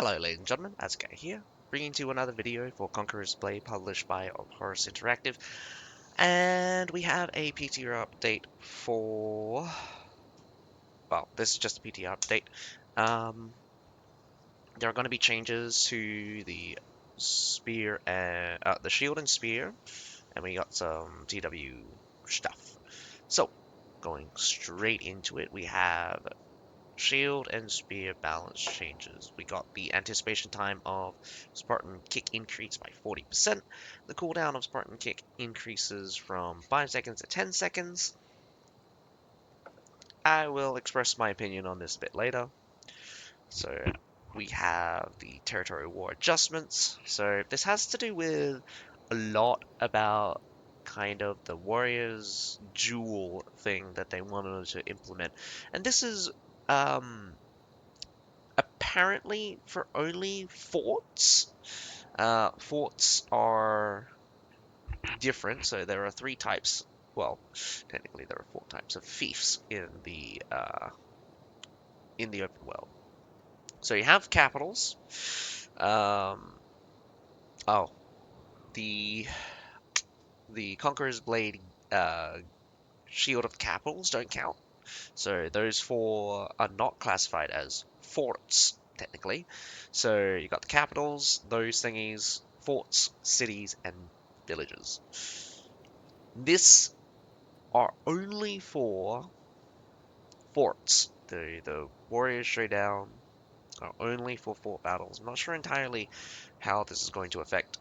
Hello ladies and gentlemen, Asuka here, bringing to you another video for Conqueror's Play published by Horus Interactive. And we have a PTR update for... well, this is just a PTR update. There are going to be changes to the spear and the shield and spear, and we got some TW stuff. So, going straight into it, we have shield and spear balance changes. We got the anticipation time of Spartan Kick increased by 40%. The cooldown of Spartan Kick increases from 5 seconds to 10 seconds. I will express my opinion on this a bit later. So we have the territory war adjustments. So this has to do with a lot about kind of the warriors duel thing that they wanted to implement. And this is apparently for only forts. Forts are different, so there are 3 types. Well, technically there are 4 types of fiefs in the open world. So you have capitals. Oh, the Conqueror's Blade Shield of Capitals don't count. So those 4 are not classified as forts, technically. So you got the capitals, those thingies, forts, cities, and villages. This are only for forts. The Warriors Showdown are only for fort battles. I'm not sure entirely how this is going to affect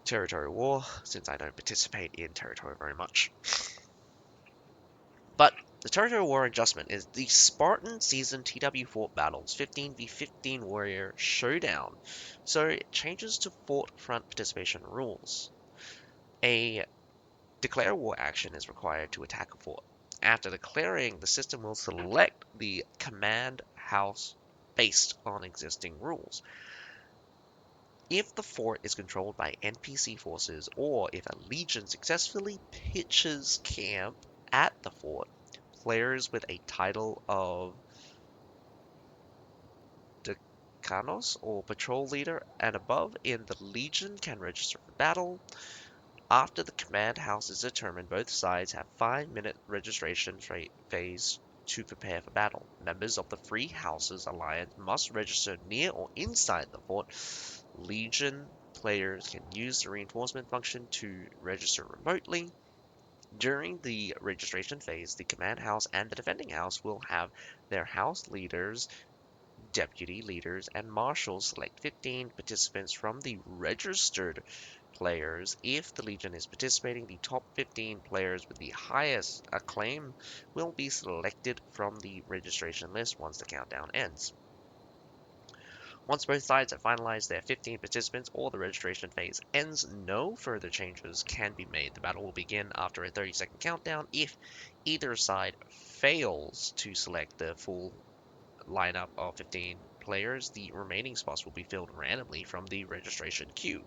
Territory War, since I don't participate in Territory very much. But the Territory War adjustment is the Spartan Season TW Fort Battles 15v15 Warrior Showdown. So it changes to fort front participation rules. A declare war action is required to attack a fort. After declaring, the system will select the command house based on existing rules. If the fort is controlled by NPC forces, or if a legion successfully pitches camp at the fort, players with a title of Decanos or Patrol Leader and above in the Legion can register for battle. After the command house is determined, both sides have 5-minute registration phase to prepare for battle. Members of the Free Houses Alliance must register near or inside the fort. Legion players can use the reinforcement function to register remotely. During the registration phase, the command house and the defending house will have their house leaders, deputy leaders, and marshals select 15 participants from the registered players. If the Legion is participating, the top 15 players with the highest acclaim will be selected from the registration list once the countdown ends. Once both sides have finalized their 15 participants or the registration phase ends, no further changes can be made. The battle will begin after a 30-second countdown. If either side fails to select the full lineup of 15 players, the remaining spots will be filled randomly from the registration queue.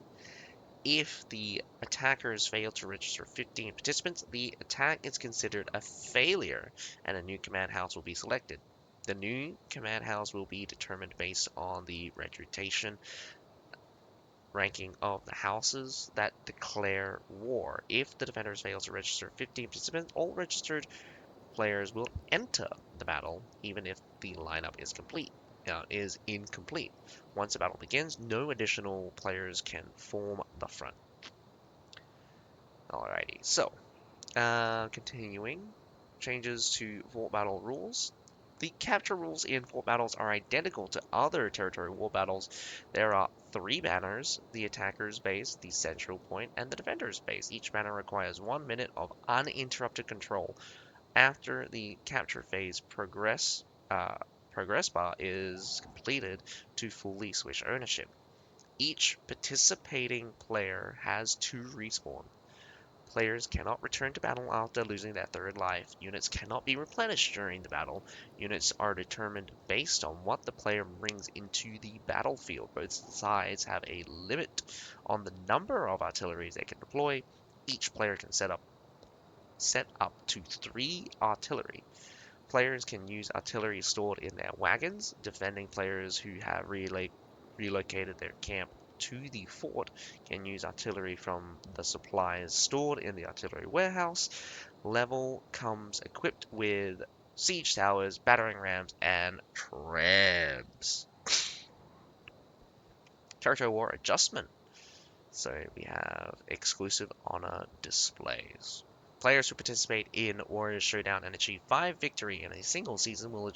If the attackers fail to register 15 participants, the attack is considered a failure and a new command house will be selected. The new command house will be determined based on the reputation ranking of the houses that declare war. If the defenders fail to register 15 participants, all registered players will enter the battle, even if the lineup is incomplete. Once the battle begins, no additional players can form the front. Alrighty, so continuing changes to fort battle rules. The capture rules in fort battles are identical to other territory war battles. There are 3 banners: the attacker's base, the central point, and the defender's base. Each banner requires 1 minute of uninterrupted control. After the capture phase, progress bar is completed to fully switch ownership. Each participating player has 2 respawn. Players cannot return to battle after losing their 3rd life. Units cannot be replenished during the battle. Units are determined based on what the player brings into the battlefield. Both sides have a limit on the number of artilleries they can deploy. Each player can set up to 3 artillery. Players can use artillery stored in their wagons. Defending players who have relay relocated their camp to the fort can use artillery from the supplies stored in the artillery warehouse. Level comes equipped with siege towers, battering rams, and trams. Territory War adjustment. So we have exclusive honor displays. Players who participate in Warriors Showdown and achieve 5 victory in a single season will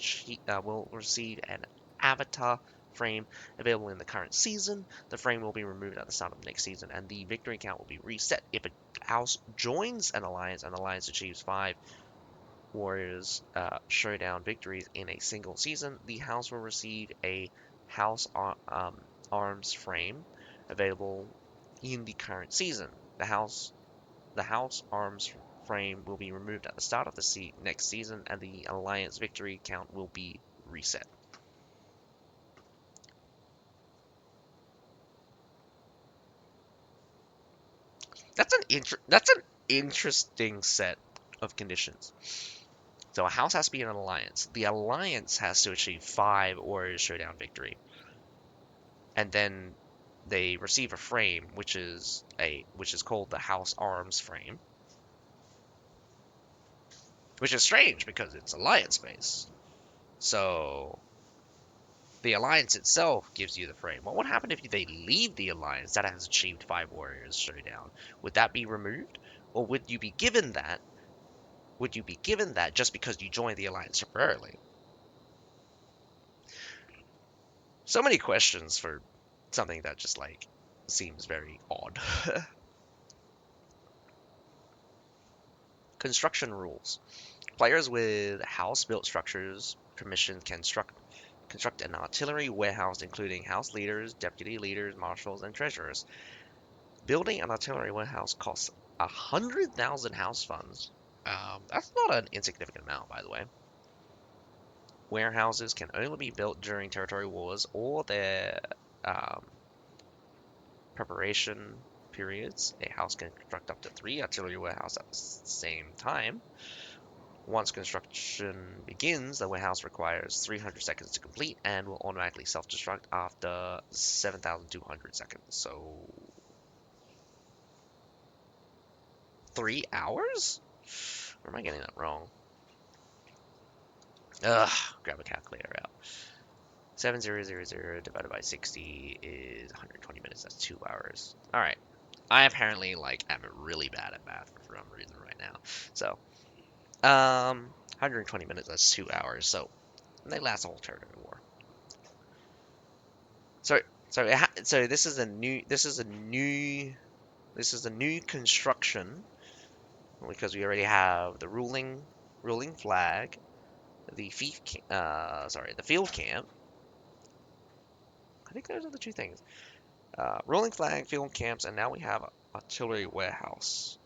receive an avatar frame available in the current season. The frame will be removed at the start of the next season, and the victory count will be reset. If a house joins an alliance and the alliance achieves 5 Warriors Showdown victories in a single season, the house will receive a arms frame available in the current season. The house arms frame will be removed at the start of the next season, and the alliance victory count will be reset. That's an interesting set of conditions. So a house has to be in an alliance. The alliance has to achieve 5 Warriors Showdown victory, and then they receive a frame, which is called the House Arms frame, which is strange because it's alliance based. So the alliance itself gives you the frame. What would happen if they leave the alliance that has achieved 5 Warriors Showdown? Would that be removed, or would you be given that? Would you be given that just because you joined the alliance temporarily? So many questions for something that just like seems very odd. Construction rules. Players with house-built structures permission can construct an artillery warehouse including house leaders, deputy leaders, marshals, and treasurers. Building an artillery warehouse costs 100,000 house funds. That's not an insignificant amount, by the way. Warehouses can only be built during territory wars or their um, preparation periods. A house can construct up to 3 artillery warehouses at the same time. Once construction begins, the warehouse requires 300 seconds to complete and will automatically self-destruct after 7,200 seconds. So 3 hours? Or am I getting that wrong? Ugh, grab a calculator out. 7,000 divided by 60 is 120 minutes. That's 2 hours. All right. I apparently am really bad at math for some reason right now. So, 120 minutes. That's 2 hours. So they last the whole territory war. So, so this is a new construction because we already have the ruling flag, the field camp. I think those are the two things. Rolling flag, field camps, and now we have artillery warehouse.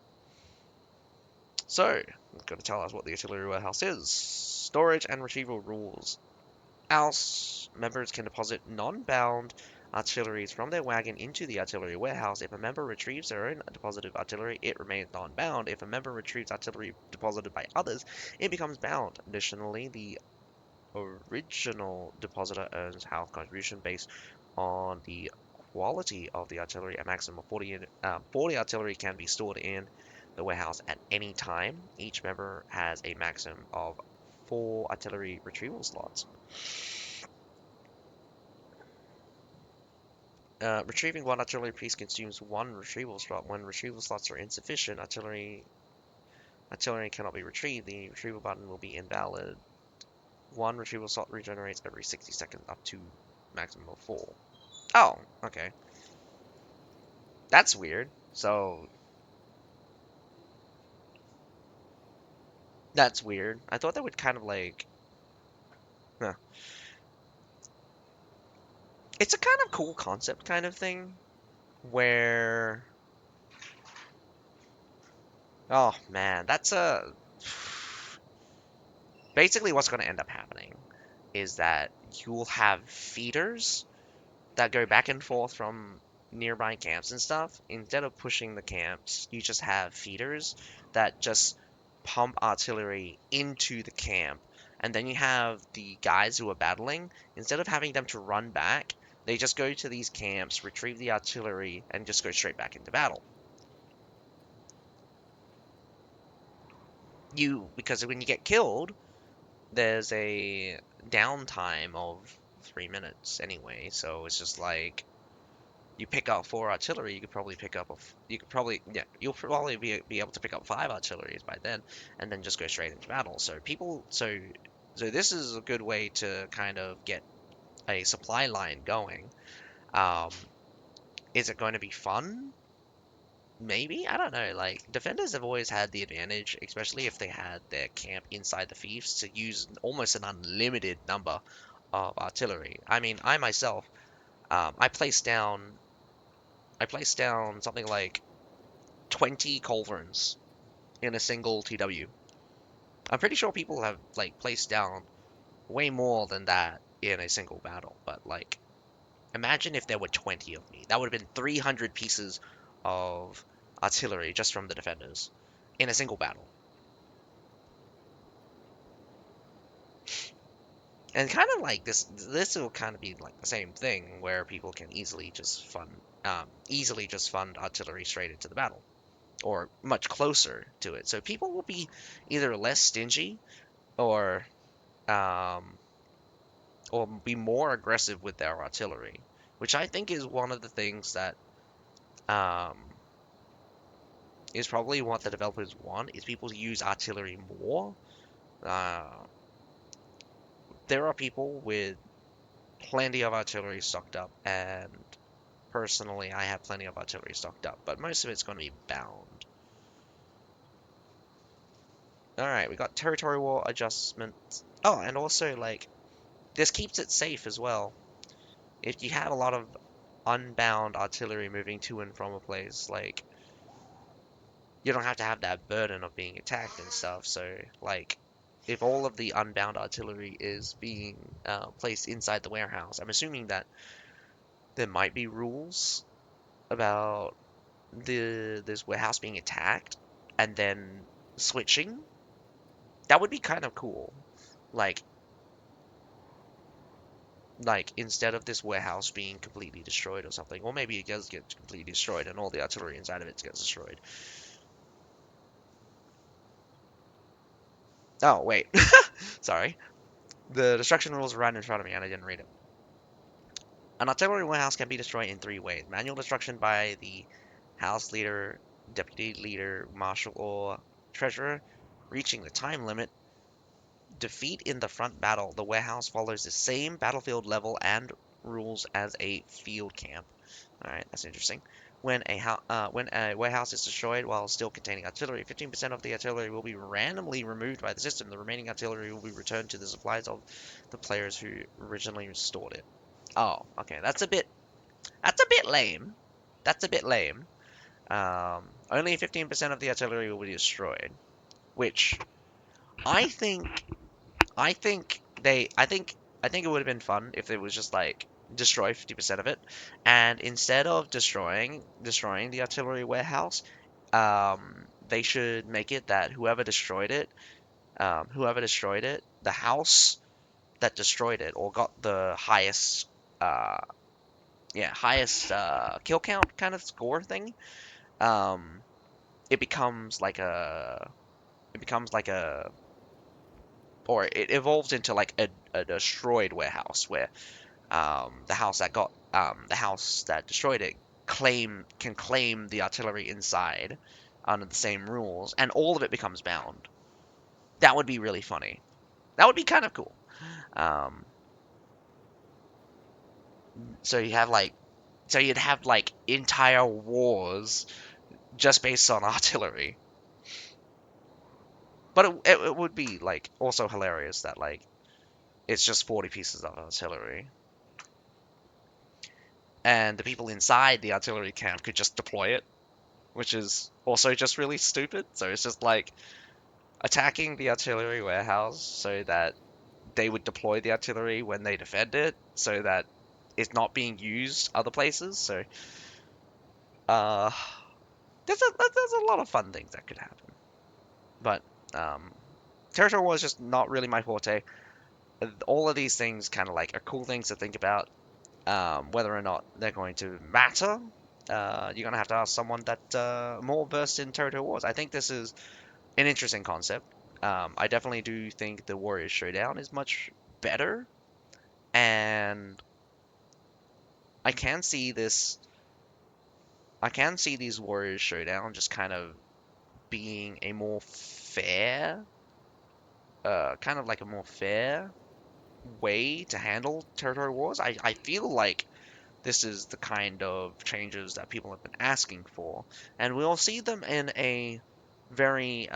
So, it's going to tell us what the artillery warehouse is. Storage and retrieval rules. House members can deposit non-bound artilleries from their wagon into the artillery warehouse. If a member retrieves their own deposited artillery, it remains non-bound. If a member retrieves artillery deposited by others, it becomes bound. Additionally, the original depositor earns house contribution based on the quality of the artillery. A maximum of 40 artillery can be stored in the warehouse at any time. Each member has a maximum of 4 artillery retrieval slots. Retrieving 1 artillery piece consumes 1 retrieval slot. When retrieval slots are insufficient, artillery cannot be retrieved. The retrieval button will be invalid. 1 retrieval slot regenerates every 60 seconds up to maximum of 4. Oh, okay. That's weird. So, that's weird. I thought that would kind of huh. It's a kind of cool concept kind of thing where, oh man, basically what's going to end up happening is that you'll have feeders that go back and forth from nearby camps and stuff. Instead of pushing the camps, you just have feeders that just pump artillery into the camp. And then you have the guys who are battling, instead of having them to run back, They just go to these camps, retrieve the artillery, and just go straight back into battle. Because when you get killed, there's a downtime of 3 minutes anyway, so it's just like you pick up four artillery, you'll probably be able to pick up five artilleries by then, and then just go straight into battle. So this is a good way to kind of get a supply line going. Um, is it going to be fun? Maybe, I don't know. Like, defenders have always had the advantage, especially if they had their camp inside the fiefs, to use almost an unlimited number of artillery. I mean, I myself, I placed down something like 20 culverins in a single TW. I'm pretty sure people have like placed down way more than that in a single battle, but like imagine if there were 20 of me. That would have been 300 pieces of artillery just from the defenders in a single battle. And kind of like this will kind of be like the same thing where people can easily just fund artillery straight into the battle, or much closer to it. So people will be either less stingy or um, or be more aggressive with their artillery, which I think is one of the things that um, is probably what the developers want, is people to use artillery more. Uh, there are people with plenty of artillery stocked up, and personally, I have plenty of artillery stocked up, but most of it's going to be bound. All right, we got territory war adjustment. Oh, and also like this keeps it safe as well. If you have a lot of unbound artillery moving to and from a place, like you don't have to have that burden of being attacked and stuff. So like, if all of the unbound artillery is being placed inside the warehouse, I'm assuming that there might be rules about this warehouse being attacked and then switching. That would be kind of cool. Like instead of this warehouse being completely destroyed or something, or maybe it does get completely destroyed and all the artillery inside of it gets destroyed. Oh wait, sorry. The destruction rules are right in front of me and I didn't read it. An artillery warehouse can be destroyed in three ways: manual destruction by the house leader, deputy leader, marshal, or treasurer, reaching the time limit. Defeat in the front battle. The warehouse follows the same battlefield level and rules as a field camp. Alright, that's interesting. When a warehouse is destroyed while still containing artillery, 15% of the artillery will be randomly removed by the system. The remaining artillery will be returned to the supplies of the players who originally stored it. Oh, okay, that's a bit lame. That's a bit lame. Only 15% of the artillery will be destroyed, which I think I think they I think it would have been fun if it was just like destroy 50% of it, and instead of destroying the artillery warehouse, they should make it that whoever destroyed it, the house that destroyed it or got the highest uh kill count kind of score thing, um it becomes like a it becomes like a or it evolves into like a destroyed warehouse where the house that destroyed it claim the artillery inside under the same rules, and all of it becomes bound. That would be really funny. That would be kind of cool. Um, so you have like so you'd have like entire wars just based on artillery. But it would be like also hilarious that like it's just 40 pieces of artillery, and the people inside the artillery camp could just deploy it, which is also just really stupid. So it's just like attacking the artillery warehouse so that they would deploy the artillery when they defend it, so that it's not being used other places. So uh, there's a lot of fun things that could happen. But um, territory war is just not really my forte. All of these things kind of like are cool things to think about. Whether or not they're going to matter, you're gonna have to ask someone that more versed in Territory Wars. I think this is an interesting concept. I definitely do think the Warriors Showdown is much better, and I can see this. I can see these Warriors Showdown just kind of being a more fair, kind of like a more fair way to handle territory wars. I feel like this is the kind of changes that people have been asking for, and we'll see them in a very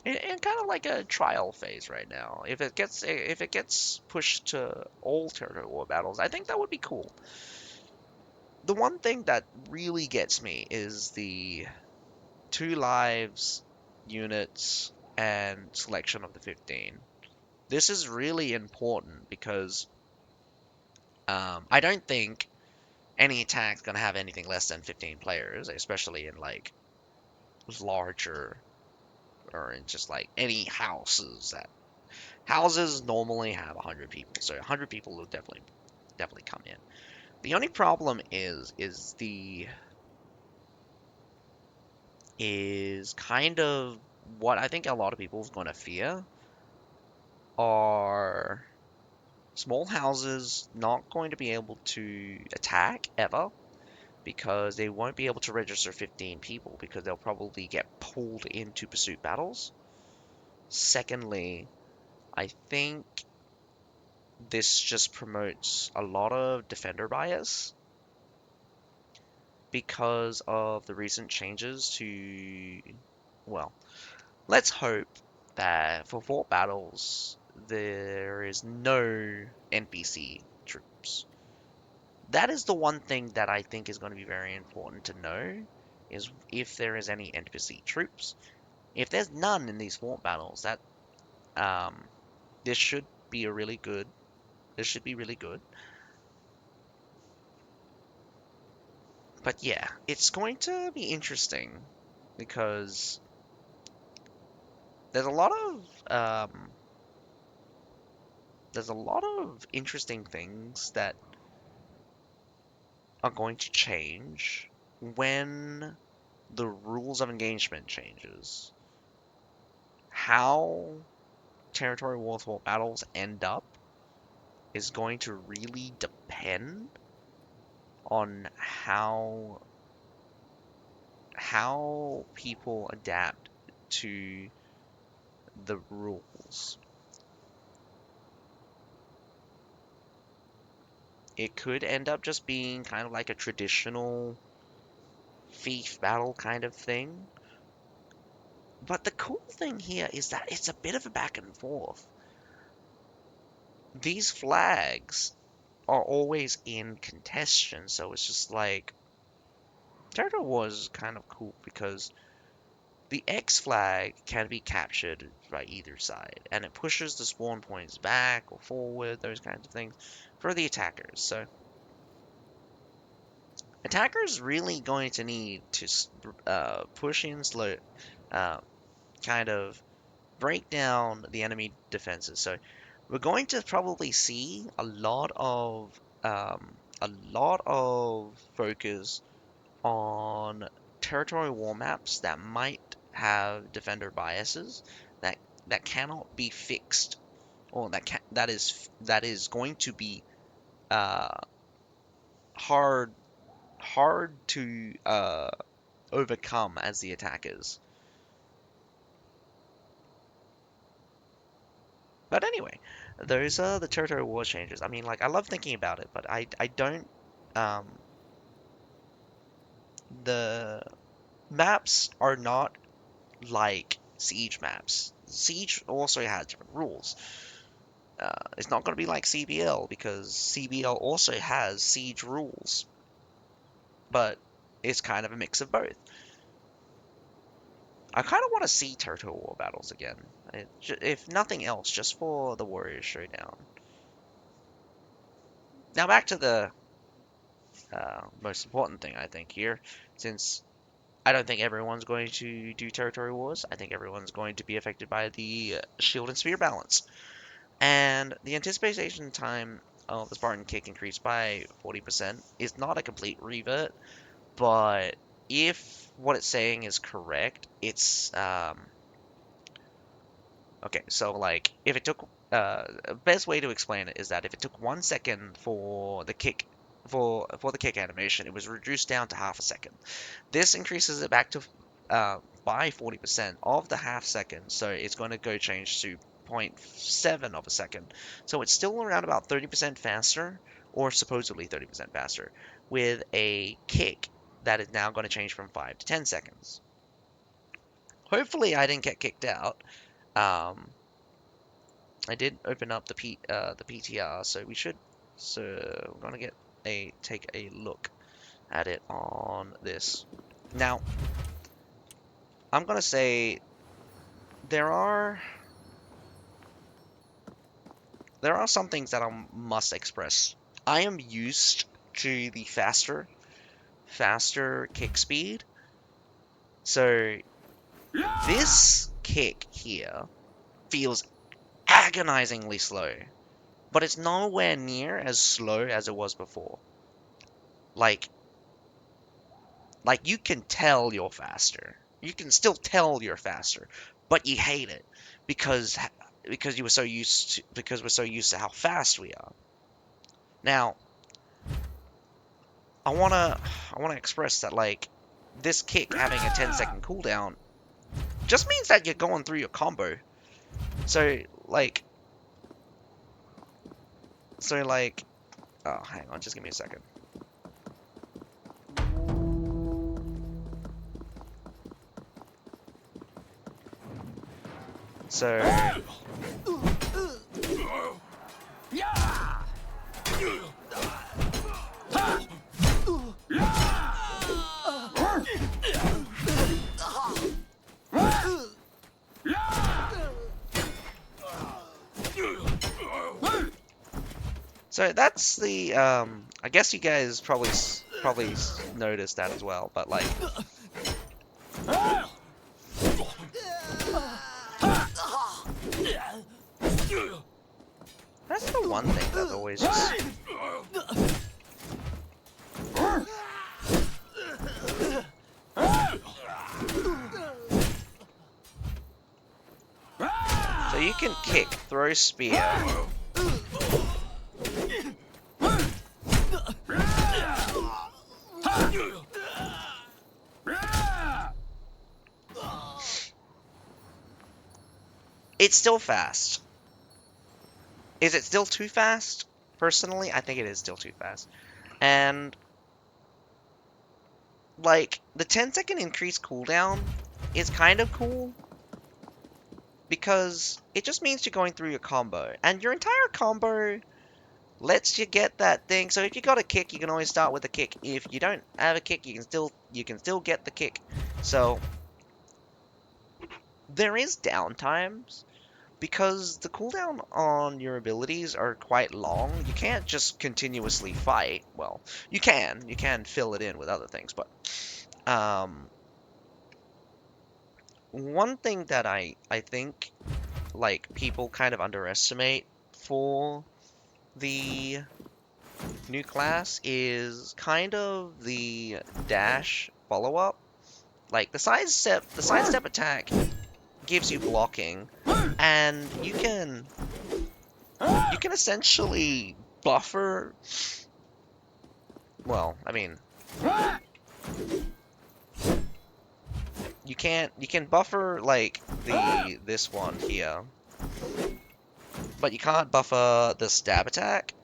in kind of like a trial phase right now. If it gets pushed to all territory war battles, I think that would be cool. The one thing that really gets me is the two lives, units, and selection of the 15. This is really important because I don't think any attack's gonna have anything less than 15 players, especially in like larger or in just like any houses that houses normally have 100 people, so 100 people will definitely come in. The only problem is kind of what I think a lot of people is going to fear are small houses not going to be able to attack ever because they won't be able to register 15 people because they'll probably get pulled into pursuit battles. Secondly, I think this just promotes a lot of defender bias because of the recent changes to, well, let's hope that for fort battles there is no NPC troops. That is the one thing that I think is going to be very important to know is if there is any NPC troops. If there's none in these fort battles, that um, this should be a really good. This should be really good. But yeah, it's going to be interesting because there's a lot of there's a lot of interesting things that are going to change when the rules of engagement changes. How territory war battles end up is going to really depend on how people adapt to the rules. It could end up just being kind of like a traditional fief battle kind of thing. But the cool thing here is that it's a bit of a back and forth. These flags are always in contention, so it's just like Territory Wars is kind of cool because the X flag can be captured by either side, and it pushes the spawn points back or forward, those kinds of things, for the attackers. So attackers really going to need to push in slow, uh, kind of break down the enemy defenses. So we're going to probably see a lot of focus on territory war maps that might have defender biases that that cannot be fixed or that is going to be uh, hard to overcome as the attackers. But anyway, those are the territory war changes. I mean, like I love thinking about it, but I don't. Um, the maps are not like Siege maps. Siege also has different rules. It's not going to be like CBL because CBL also has Siege rules, but it's kind of a mix of both. I kind of want to see Territory War battles again, if nothing else, just for the Warriors Showdown. Now back to the most important thing I think here, since I don't think everyone's going to do Territory Wars. I think everyone's going to be affected by the Shield and Spear balance. And the anticipation time of the Spartan kick increased by 40% is not a complete revert, but if what it's saying is correct, it's okay, so like if it took best way to explain it is that if it took 1 second for the kick for the kick animation, it was reduced down to half a second. This increases it back to by 40% of the half second, so it's going to go change to zero point 0.7 of a second. So it's still around about 30% faster, or supposedly 30% faster, with a kick that is now going to change from 5 to 10 seconds. Hopefully I didn't get kicked out. Um, I did open up the PTR, so we should. So we're gonna take a look at it on this. Now, I'm gonna say there are some things that I must express. I am used to the faster kick speed. So this kick here feels agonizingly slow, but it's nowhere near as slow as it was before. Like you can tell you're faster. You can still tell you're faster, but you hate it because you were so used to because we're so used to how fast we are. Now, I wanna express that like this kick having a 10-second cooldown just means that you're going through your combo. So like oh, hang on, just give me a second. So So that's the I guess you guys probably noticed that as well, but like that's the one thing that always just so you can kick, throw spear. It's still fast. Is it still too fast? Personally, I think it is still too fast. And like the 10-second increase cooldown is kind of cool because it just means you're going through your combo, and your entire combo lets you get that thing. So if you got a kick, you can always start with a kick. If you don't have a kick, you can still get the kick. So there is downtimes because the cooldown on your abilities are quite long. You can't just continuously fight. Well, you can fill it in with other things, but one thing that I think like people kind of underestimate for the new class is kind of the dash follow-up. Like the sidestep attack gives you blocking, and you can essentially buffer. Well, I mean, you can buffer like this one here, but you can't buffer the stab attack.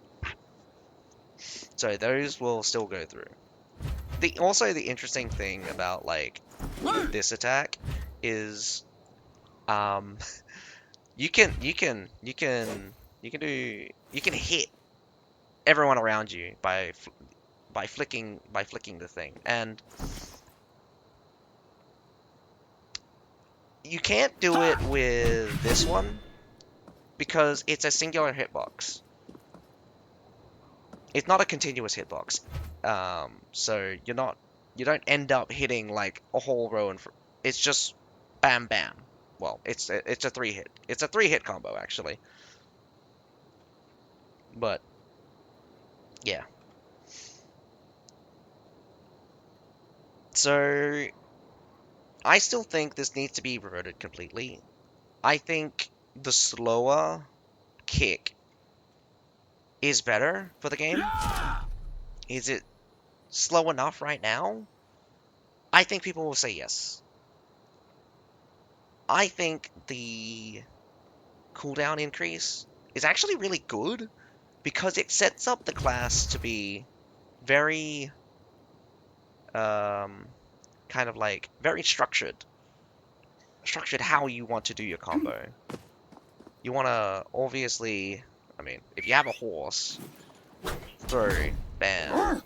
So those will still go through. Also the interesting thing about like this attack is um you can hit everyone around you by flicking the thing, and you can't do it with this one because it's a singular hitbox. It's not a continuous hitbox. So you don't end up hitting like a whole row it's just bam bam. Well, it's a 3-hit. It's a 3-hit combo actually. But Yeah. So I still think this needs to be reverted completely. I think the slower kick is better for the game. Is it slow enough right now? I think people will say yes. I think the cooldown increase is actually really good because it sets up the class to be very um, kind of like very structured how you want to do your combo. You want to obviously, I mean, if you have a horse, throw, bam.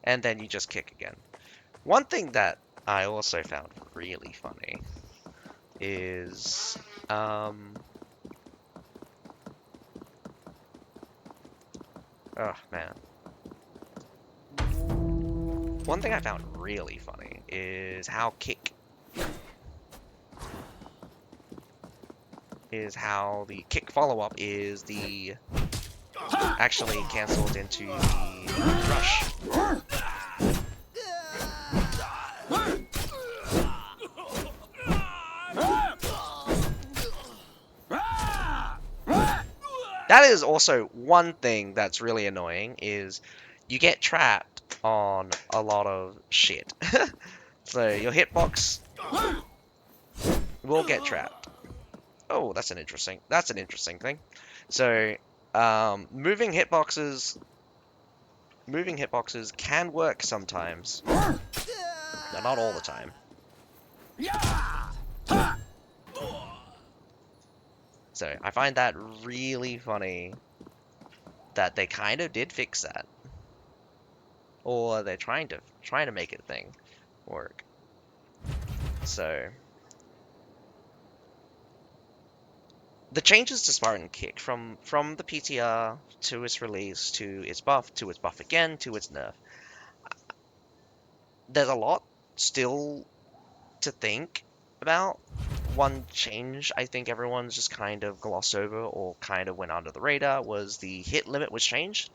And then you just kick again. One thing that I also found really funny is, oh man. One thing I found really funny is how the kick follow-up is the actually cancelled into the rush. That is also one thing that's really annoying is you get trapped on a lot of shit. So your hitbox will get trapped. Oh, that's an interesting thing. So moving hitboxes can work sometimes, but not all the time. So I find that really funny that they kind of did fix that, or they're trying to make it a thing work. So the changes to Spartan Kick from the PTR to its release to its buff again to its nerf. There's a lot still to think about. One change I think everyone's just kind of glossed over or kind of went under the radar was the hit limit was changed.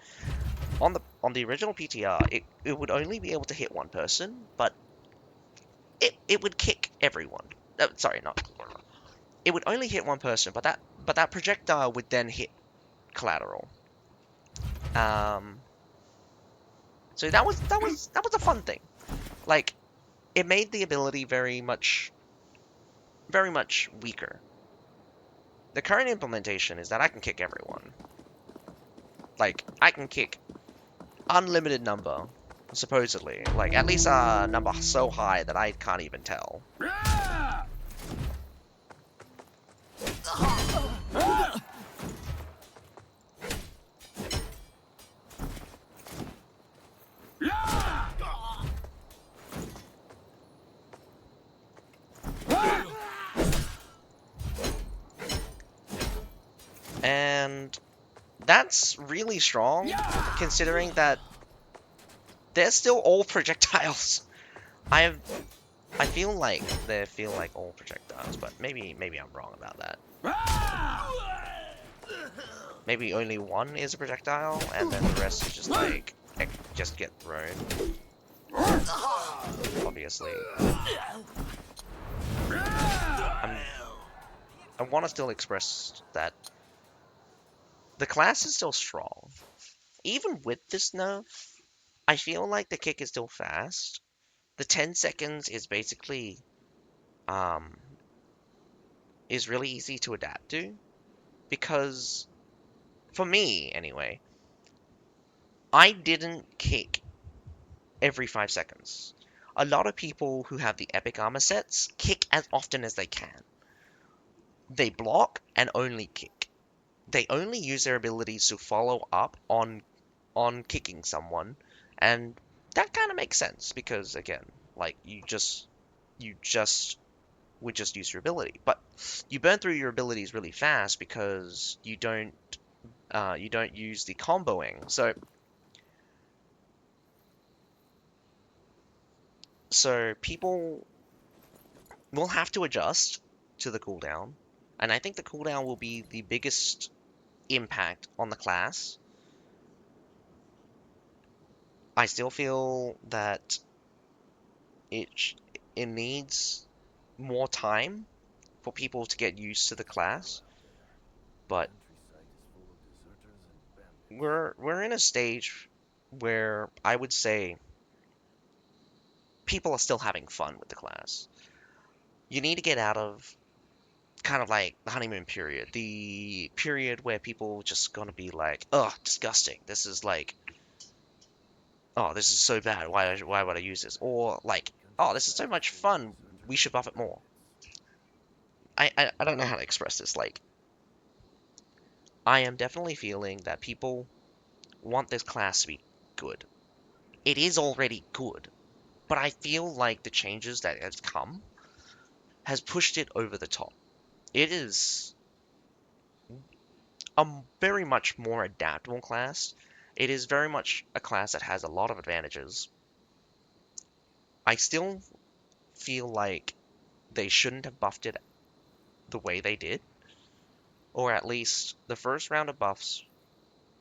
On the original PTR, it would only be able to hit one person, but it would kick everyone. Sorry, not. It would only hit one person, but that projectile would then hit collateral. Um, so that was a fun thing. Like it made the ability very much weaker. The current implementation is that I can kick everyone. Like I can kick unlimited number, supposedly. Like at least a number so high that I can't even tell. And that's really strong, considering that they're still all projectiles. I feel like they feel like all projectiles, but maybe I'm wrong about that. Maybe only one is a projectile, and then the rest is just like just get thrown. Obviously, I want to still express that the class is still strong. Even with this nerf, I feel like the kick is still fast. The 10 seconds is basically um is really easy to adapt to because for me anyway, I didn't kick every 5 seconds. A lot of people who have the epic armor sets kick as often as they can. They block and only kick. They only use their abilities to follow up on kicking someone, and that kind of makes sense because again, like you just would just use your ability, but you burn through your abilities really fast because you don't use the comboing. So So people will have to adjust to the cooldown, and I think the cooldown will be the biggest impact on the class. I still feel that it it needs more time for people to get used to the class, but we're in a stage where I would say people are still having fun with the class. You need to get out of kind of like the honeymoon period, the period where people just gonna be like, "Oh, disgusting. This is like, oh, this is so bad. Why would I use this?" Or like, "Oh, this is so much fun. We should buff it more." I don't know how to express this. Like, I am definitely feeling that people want this class to be good. It is already good, but I feel like the changes that have come has pushed it over the top. It is a very much more adaptable class. It is very much a class that has a lot of advantages. I still feel like they shouldn't have buffed it the way they did, or at least the first round of buffs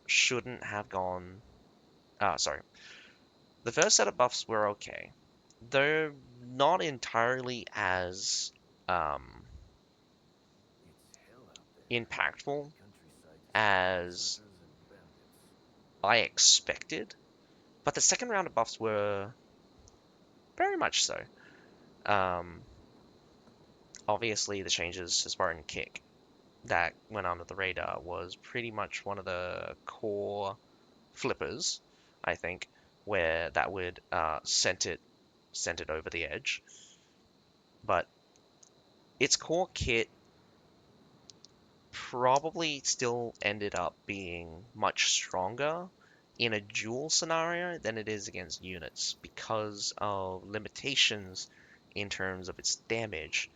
shouldn't have gone. Sorry. The first set of buffs were okay. They're not entirely as um, impactful as I expected, but the second round of buffs were very much so. Um, Obviously, the changes to Spartan Kick that went under the radar was pretty much one of the core flippers, I think, where that would sent it over the edge. But its core kit probably still ended up being much stronger in a duel scenario than it is against units because of limitations in terms of its damage.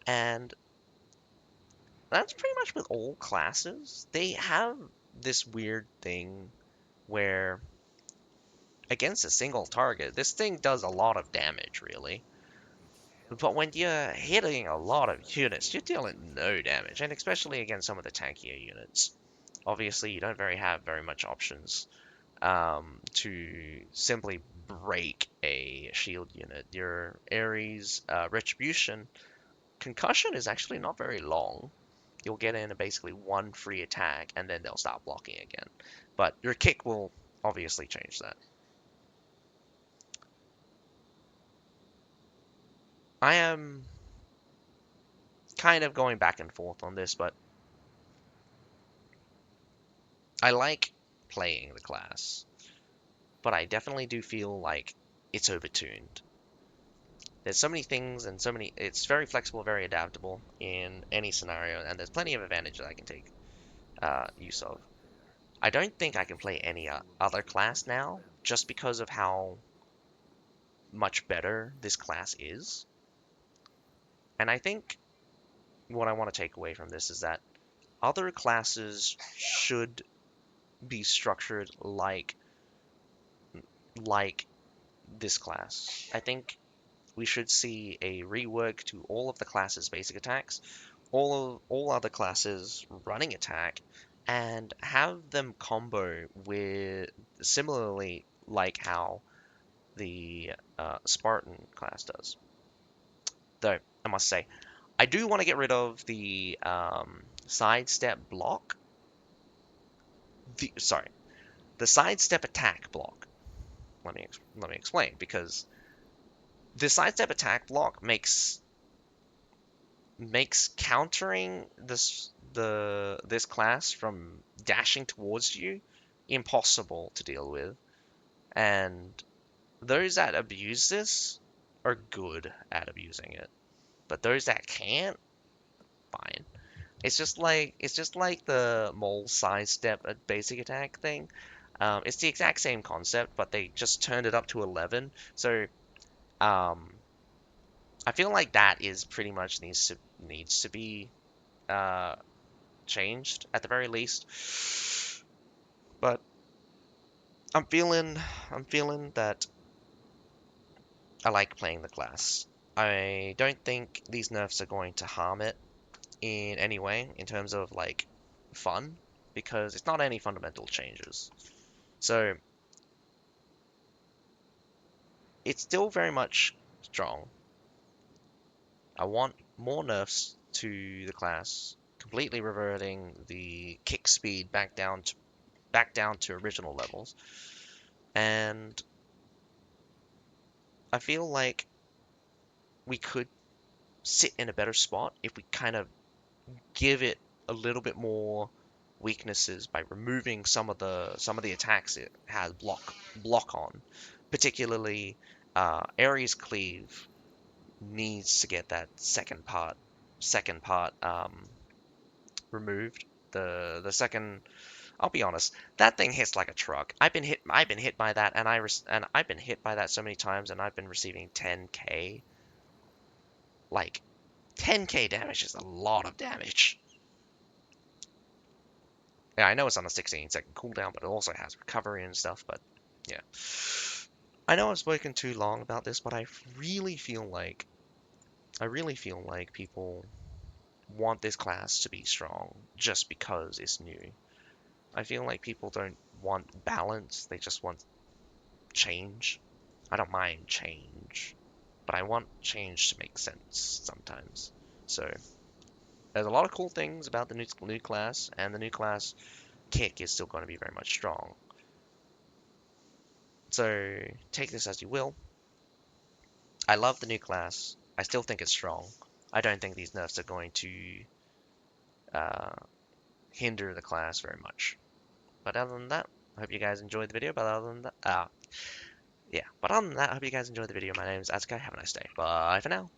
And that's pretty much with all classes. They have this weird thing where against a single target, this thing does a lot of damage, really. But when you're hitting a lot of units, you're dealing no damage, and especially against some of the tankier units. Obviously, you don't have very much options to simply break a shield unit. Your Ares Retribution concussion is actually not very long. You'll get in a basically one free attack, and then they'll stop blocking again. But your kick will obviously change that. I am kind of going back and forth on this, but I like playing the class, but I definitely do feel like it's overtuned. There's so many things and so many. It's very flexible, very adaptable in any scenario, and there's plenty of advantage that I can take use of. I don't think I can play any other class now, just because of how much better this class is. And I think what I want to take away from this is that other classes should be structured like this class. I think we should see a rework to all of the classes' basic attacks, all other classes running attack, and have them combo with similarly like how the Spartan class does. Though I must say, I do want to get rid of the sidestep block. Sorry, the sidestep attack block. Let me explain because the sidestep attack block makes countering this class from dashing towards you impossible to deal with. And those that abuse this are good at abusing it. But those that can't, fine. It's just like the mole sidestep basic attack thing. It's the exact same concept, but they just turned it up to 11. So um, I feel like that is pretty much needs to be uh, changed at the very least. But I'm feeling that I like playing the class. I don't think these nerfs are going to harm it in any way in terms of like fun, because it's not any fundamental changes. So it's still very much strong. I want more nerfs to the class, completely reverting the kick speed back down to original levels. And I feel like we could sit in a better spot if we kind of give it a little bit more weaknesses by removing some of the attacks it has block on. Particularly, Ares Cleave needs to get that second part removed. The second, I'll be honest, that thing hits like a truck. I've been hit by that, and I've been hit by that so many times, and I've been receiving 10k. Like 10k damage is a lot of damage. Yeah, I know it's on a 16-second cooldown, but it also has recovery and stuff. But yeah, I know I've spoken too long about this, but I really feel like people want this class to be strong just because it's new. I feel like people don't want balance, they just want change. I don't mind change, but I want change to make sense sometimes. So there's a lot of cool things about the new class, and the new class kick is still going to be very much strong. So take this as you will. I love the new class. I still think it's strong. I don't think these nerfs are going to uh, hinder the class very much. But other than that, I hope you guys enjoyed the video. But other than that, yeah. But other than that, I hope you guys enjoyed the video. My name is Asuka. Have a nice day. Bye for now.